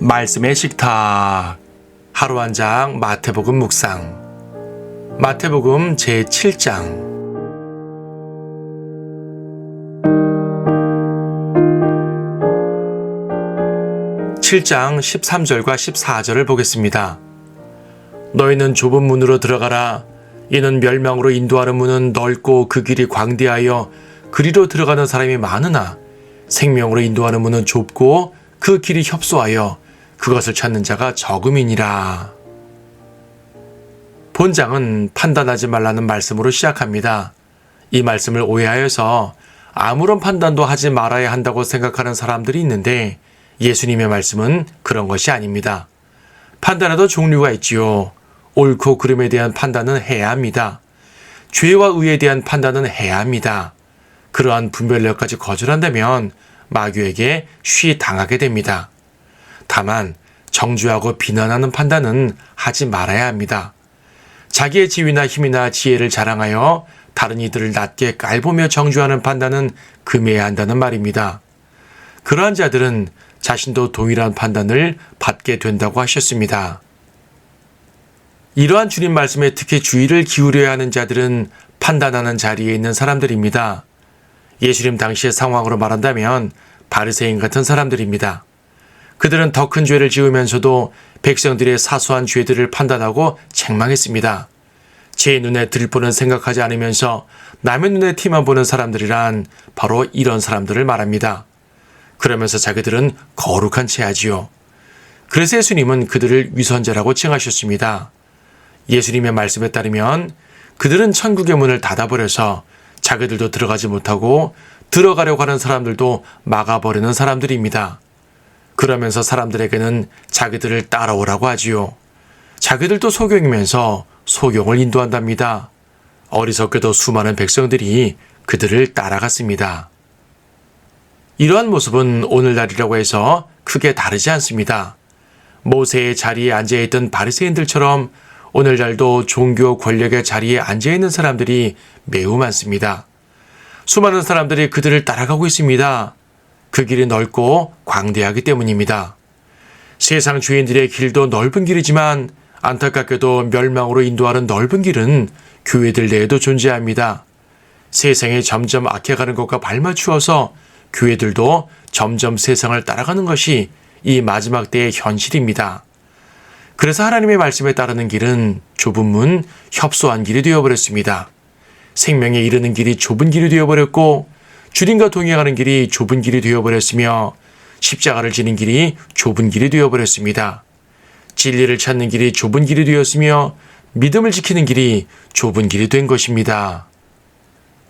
말씀의 식탁. 하루 한 장 마태복음 묵상. 마태복음 제7장. 7장 13절과 14절을 보겠습니다. 너희는 좁은 문으로 들어가라. 이는 멸망으로 인도하는 문은 넓고 그 길이 광대하여 그리로 들어가는 사람이 많으나 생명으로 인도하는 문은 좁고 그 길이 협소하여 그것을 찾는 자가 적음이니라. 본장은 판단하지 말라는 말씀으로 시작합니다. 이 말씀을 오해하여서 아무런 판단도 하지 말아야 한다고 생각하는 사람들이 있는데 예수님의 말씀은 그런 것이 아닙니다. 판단에도 종류가 있지요. 옳고 그름에 대한 판단은 해야 합니다. 죄와 의에 대한 판단은 해야 합니다. 그러한 분별력까지 거절한다면 마귀에게 쉬 당하게 됩니다. 다만 정죄하고 비난하는 판단은 하지 말아야 합니다. 자기의 지위나 힘이나 지혜를 자랑하여 다른 이들을 낮게 깔보며 정죄하는 판단은 금해야 한다는 말입니다. 그러한 자들은 자신도 동일한 판단을 받게 된다고 하셨습니다. 이러한 주님 말씀에 특히 주의를 기울여야 하는 자들은 판단하는 자리에 있는 사람들입니다. 예수님 당시의 상황으로 말한다면 바리새인 같은 사람들입니다. 그들은 더 큰 죄를 지으면서도 백성들의 사소한 죄들을 판단하고 책망했습니다. 제 눈에 들보는 생각하지 않으면서 남의 눈에 티만 보는 사람들이란 바로 이런 사람들을 말합니다. 그러면서 자기들은 거룩한 체하지요. 그래서 예수님은 그들을 위선자라고 칭하셨습니다. 예수님의 말씀에 따르면 그들은 천국의 문을 닫아버려서 자기들도 들어가지 못하고 들어가려고 하는 사람들도 막아버리는 사람들입니다. 그러면서 사람들에게는 자기들을 따라오라고 하지요. 자기들도 소경이면서 소경을 인도한답니다. 어리석게도 수많은 백성들이 그들을 따라갔습니다. 이러한 모습은 오늘날이라고 해서 크게 다르지 않습니다. 모세의 자리에 앉아있던 바리새인들처럼 오늘날도 종교 권력의 자리에 앉아있는 사람들이 매우 많습니다. 수많은 사람들이 그들을 따라가고 있습니다. 그 길이 넓고 광대하기 때문입니다. 세상 주인들의 길도 넓은 길이지만 안타깝게도 멸망으로 인도하는 넓은 길은 교회들 내에도 존재합니다. 세상이 점점 악해가는 것과 발맞추어서 교회들도 점점 세상을 따라가는 것이 이 마지막 때의 현실입니다. 그래서 하나님의 말씀에 따르는 길은 좁은 문, 협소한 길이 되어버렸습니다. 생명에 이르는 길이 좁은 길이 되어버렸고 주님과 동행하는 길이 좁은 길이 되어버렸으며 십자가를 지는 길이 좁은 길이 되어버렸습니다. 진리를 찾는 길이 좁은 길이 되었으며 믿음을 지키는 길이 좁은 길이 된 것입니다.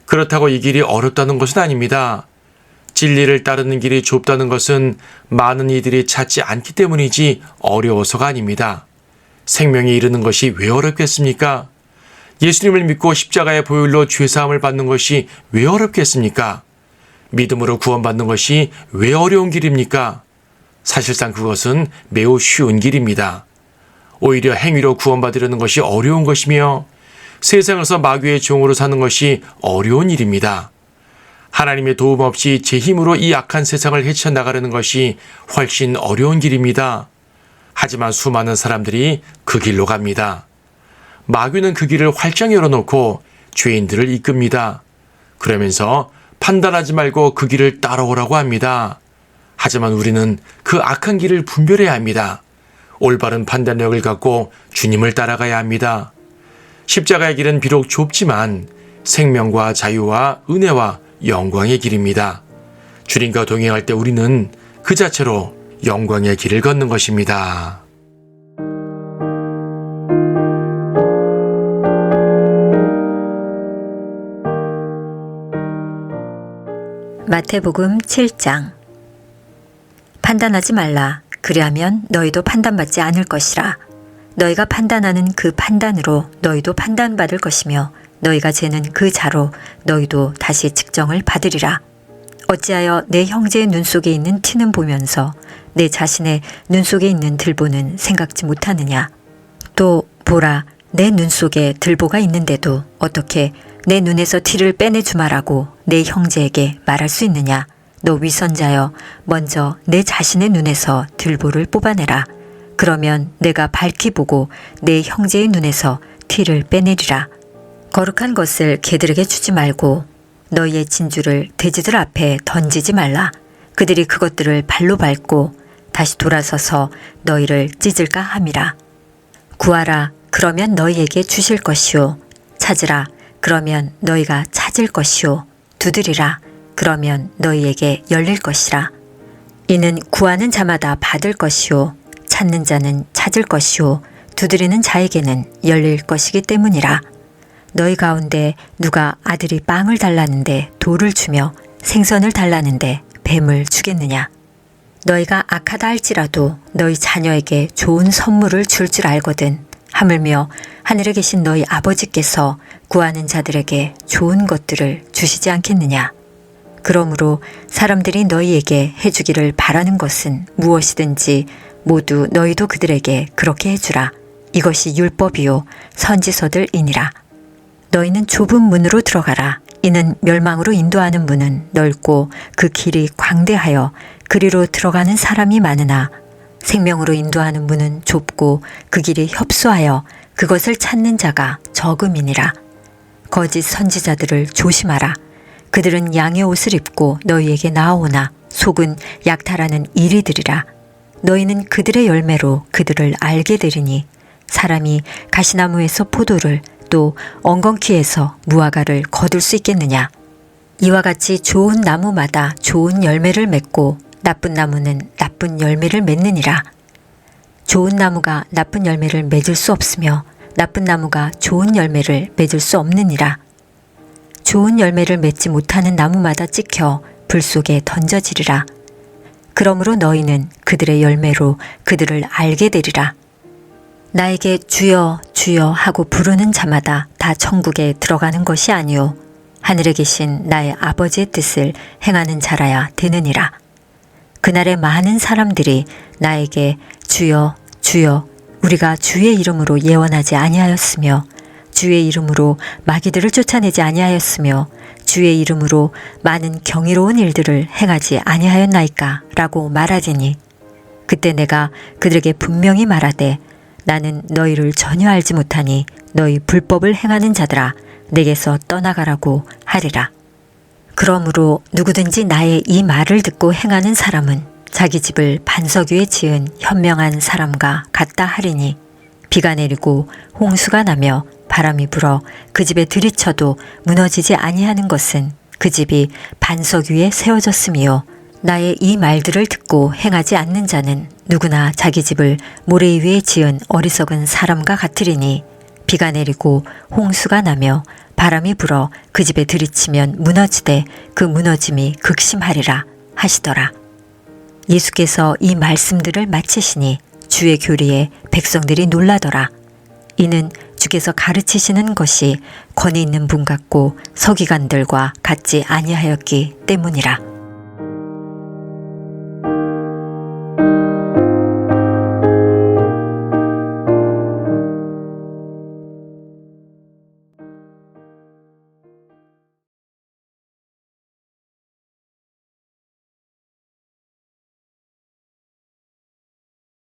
그렇다고 이 길이 어렵다는 것은 아닙니다. 진리를 따르는 길이 좁다는 것은 많은 이들이 찾지 않기 때문이지 어려워서가 아닙니다. 생명에 이르는 것이 왜 어렵겠습니까? 예수님을 믿고 십자가의 보혈로 죄사함을 받는 것이 왜 어렵겠습니까? 믿음으로 구원받는 것이 왜 어려운 길입니까? 사실상 그것은 매우 쉬운 길입니다. 오히려 행위로 구원받으려는 것이 어려운 것이며 세상에서 마귀의 종으로 사는 것이 어려운 일입니다. 하나님의 도움 없이 제 힘으로 이 악한 세상을 헤쳐나가려는 것이 훨씬 어려운 길입니다. 하지만 수많은 사람들이 그 길로 갑니다. 마귀는 그 길을 활짝 열어놓고 죄인들을 이끕니다. 그러면서 판단하지 말고 그 길을 따라오라고 합니다. 하지만 우리는 그 악한 길을 분별해야 합니다. 올바른 판단력을 갖고 주님을 따라가야 합니다. 십자가의 길은 비록 좁지만 생명과 자유와 은혜와 영광의 길입니다. 주님과 동행할 때 우리는 그 자체로 영광의 길을 걷는 것입니다. 마태복음 7장. 판단하지 말라. 그리하면 너희도 판단받지 않을 것이라. 너희가 판단하는 그 판단으로 너희도 판단받을 것이며 너희가 재는 그 자로 너희도 다시 측정을 받으리라. 어찌하여 내 형제의 눈 속에 있는 티는 보면서 내 자신의 눈 속에 있는 들보는 생각지 못하느냐. 또 보라, 내 눈 속에 들보가 있는데도 어떻게 내 눈에서 티를 빼내주마라고 내 형제에게 말할 수 있느냐. 너 위선자여 먼저 내 자신의 눈에서 들보를 뽑아내라. 그러면 내가 밝히 보고 내 형제의 눈에서 티를 빼내리라. 거룩한 것을 개들에게 주지 말고 너희의 진주를 돼지들 앞에 던지지 말라. 그들이 그것들을 발로 밟고 다시 돌아서서 너희를 찢을까 함이라. 구하라. 그러면 너희에게 주실 것이요. 찾으라. 그러면 너희가 찾을 것이요. 두드리라. 그러면 너희에게 열릴 것이라. 이는 구하는 자마다 받을 것이요. 찾는 자는 찾을 것이요. 두드리는 자에게는 열릴 것이기 때문이라. 너희 가운데 누가 아들이 빵을 달라는데 돌을 주며 생선을 달라는데 뱀을 주겠느냐. 너희가 악하다 할지라도 너희 자녀에게 좋은 선물을 줄 줄 알거든. 하물며 하늘에 계신 너희 아버지께서 구하는 자들에게 좋은 것들을 주시지 않겠느냐. 그러므로 사람들이 너희에게 해주기를 바라는 것은 무엇이든지 모두 너희도 그들에게 그렇게 해주라. 이것이 율법이요 선지서들이니라. 너희는 좁은 문으로 들어가라. 이는 멸망으로 인도하는 문은 넓고 그 길이 광대하여 그리로 들어가는 사람이 많으나 생명으로 인도하는 문은 좁고 그 길이 협소하여 그것을 찾는 자가 적음이니라. 거짓 선지자들을 조심하라. 그들은 양의 옷을 입고 너희에게 나아오나 속은 약탈하는 이리들이라. 너희는 그들의 열매로 그들을 알게 되리니 사람이 가시나무에서 포도를 또 엉겅퀴에서 무화과를 거둘 수 있겠느냐. 이와 같이 좋은 나무마다 좋은 열매를 맺고 나쁜 나무는 나쁜 열매를 맺느니라. 좋은 나무가 나쁜 열매를 맺을 수 없으며 나쁜 나무가 좋은 열매를 맺을 수 없느니라. 좋은 열매를 맺지 못하는 나무마다 찍혀 불 속에 던져지리라. 그러므로 너희는 그들의 열매로 그들을 알게 되리라. 나에게 주여 주여 하고 부르는 자마다 다 천국에 들어가는 것이 아니요 하늘에 계신 나의 아버지의 뜻을 행하는 자라야 되느니라. 그날에 많은 사람들이 나에게 주여 주여 우리가 주의 이름으로 예언하지 아니하였으며 주의 이름으로 마귀들을 쫓아내지 아니하였으며 주의 이름으로 많은 경이로운 일들을 행하지 아니하였나이까 라고 말하리니 그때 내가 그들에게 분명히 말하되 나는 너희를 전혀 알지 못하니 너희 불법을 행하는 자들아 내게서 떠나가라고 하리라. 그러므로 누구든지 나의 이 말을 듣고 행하는 사람은 자기 집을 반석 위에 지은 현명한 사람과 같다 하리니 비가 내리고 홍수가 나며 바람이 불어 그 집에 들이쳐도 무너지지 아니하는 것은 그 집이 반석 위에 세워졌음이요 나의 이 말들을 듣고 행하지 않는 자는 누구나 자기 집을 모래 위에 지은 어리석은 사람과 같으리니 비가 내리고 홍수가 나며 바람이 불어 그 집에 들이치면 무너지되 그 무너짐이 극심하리라 하시더라. 예수께서 이 말씀들을 마치시니 주의 교리에 백성들이 놀라더라. 이는 주께서 가르치시는 것이 권위 있는 분 같고 서기관들과 같지 아니하였기 때문이라.